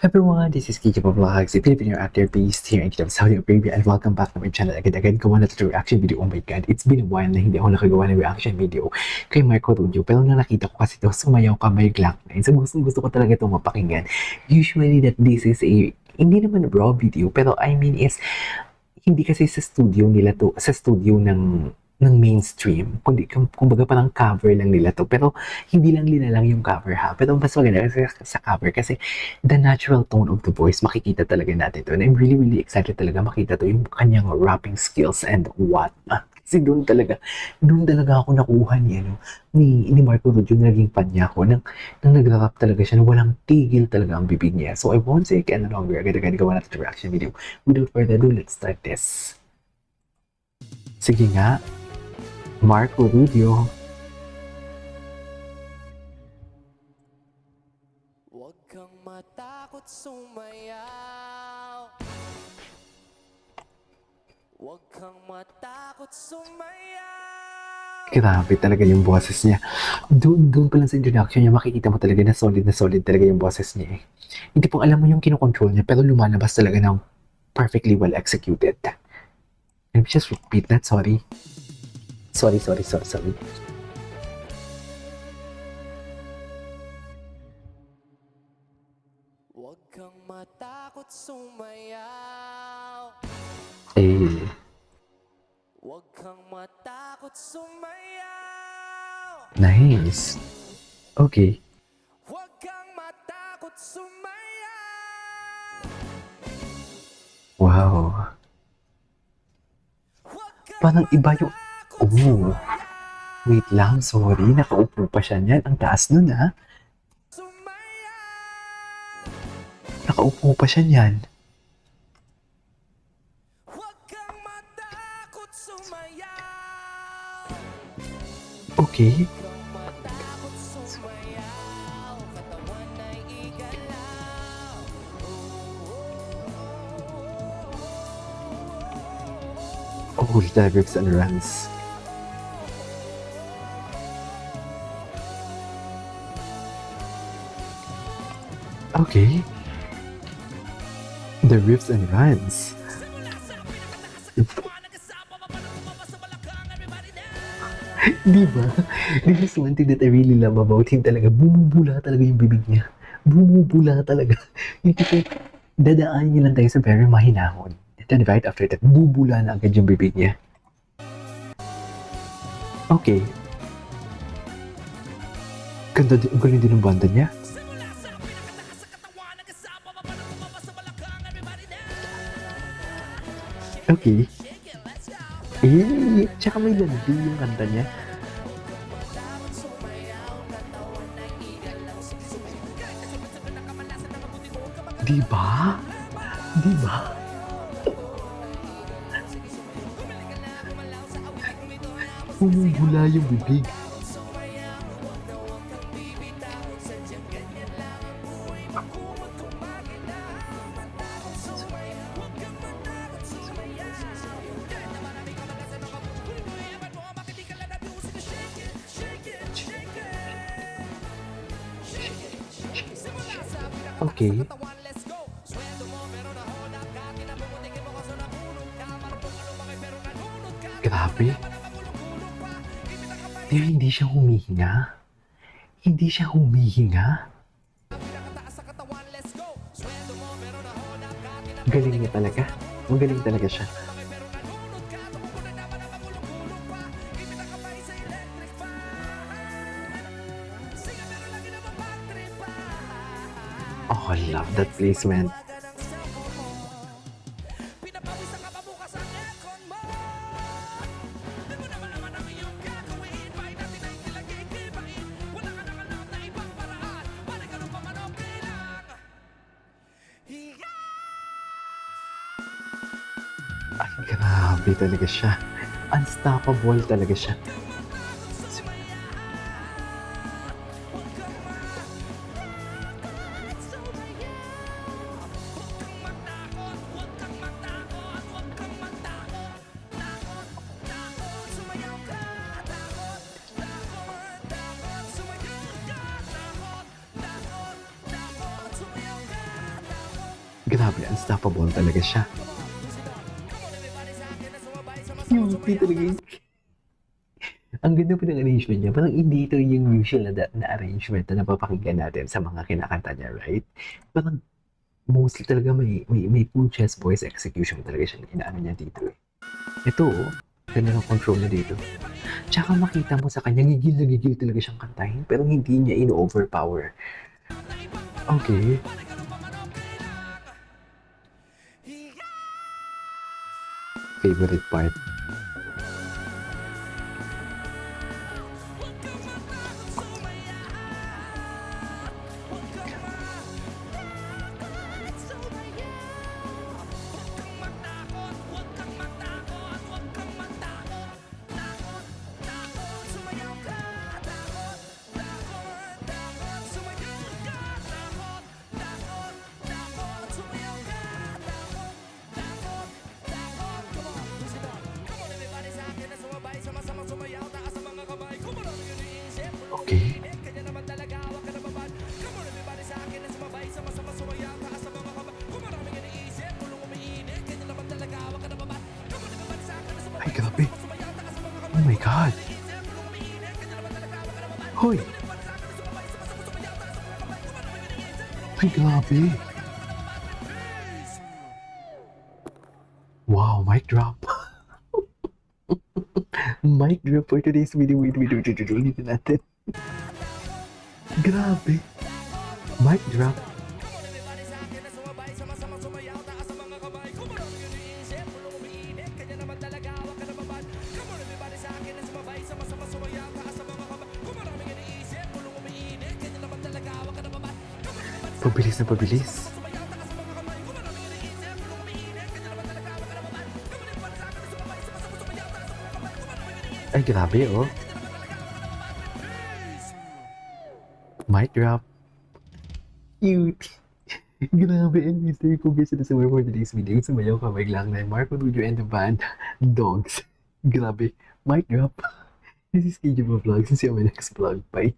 Everyone, this is Kiki Vlogs, a Filipino actor based here in Kingdom, Saudi Arabia, and welcome back to my channel. Agad-agad gawa na ito reaction video. Oh my God, it's been a while na hindi ako nakagawa ng reaction video kay Marco Rubio. Pero nang nakita ko kasi ito, sumayaw ka may Glock 9. So gusto ko talaga itong mapakinggan. Usually that this is a, hindi naman raw video, pero I mean is, hindi kasi sa studio nila to, sa studio ng mainstream. Kundi, kumbaga parang cover lang nila to. Pero, hindi lang nila lang yung cover ha. Pero mas maganda kasi sa cover kasi the natural tone of the voice, makikita talaga natin to. And I'm really, really excited talaga makita to yung kanyang rapping skills and what. Kasi doon talaga ako nakuha ni, ni Marco Rubio, naging fan niya ako. Nang nagra-rap talaga siya, na walang tigil talaga ang bibig niya. So, I won't say any longer. Agad-agad gawa natin reaction video. Without further ado, let's start this. Sige nga. Marco Rubio. Huwag kang matakot sumayaw. Huwag kang matakot sumayaw. Grabe talaga yung boses niya. Doon pa lang sa introduction niya, makikita mo talaga na solid talaga yung boses niya eh. Hindi pong alam mo yung kinokontrol niya, pero lumalabas talaga ng perfectly well executed. Let me just repeat that, sorry. Sorry. Huwag kang matakot sumayaw. Eh, Huwag kang matakot sumayaw. nice. Okay. Huwag kang matakot sumayaw. Wow. Huwag kang Parang iba yung... matakot Oh, wait lang, sorry. Nakaupo pa siya niyan. Ang taas nun ha. sumayaw. Nakaupo pa siya niyan. Huwag kang matakot sumayaw. Okay. Matakot sumayaw. Katawan ay igalaw. Oh, lyrics and runs. Okay. The riffs and runs. Diba? This is one thing that I really love about him talaga. Bumubula talaga yung bibig niya. Bumubula talaga. Yung tipo, dadaan niya lang tayo sa very mahinahon. And then right after that, bubula na agad yung bibig niya. Okay. Ganda din, ang galing din ng banda niya. Okay. Eh, tsaka may landi yung kanta niya. Diba? Diba? Bumubula yung bibig. Okay. Grabe. Pero hindi siya humihinga. Hindi siya humihinga. Galing niya talaga. Magaling talaga siya. Oh, I love that placement. Ay, grabe talaga siya. Unstoppable talaga siya. Grabe, unstoppable talaga siya. Cute talaga yun. Ang ganda pa ng arrangement niya. Parang hindi ito yung usual na arrangement na napapakinggan natin sa mga kinakanta niya, right? Parang mostly talaga may full chest voice execution talaga siya na inaano niya dito eh. Ito, ganda ng control niya dito. Tsaka makita mo sa kanya, gigil na gigil talaga siyang kantahin, pero hindi niya in-overpower. Okay. Favorite part. Okay. Ay, grabe. Oh my God. Hoy. Ay, grabe. Wow, mic drop. Mic drop for today's video. Wait, ulitin natin. Grabe. Mic drop. Pabilis na pabilis. Ay, grabe oh. Mic drop. Cute. Grabe, and mystery ko guys na sa for today's video. Sumayaw ka lang na Marco Dujo and the band Dogs. Grabe. Mic drop. This is KJ Vlogs. See you on my next vlog. Bye.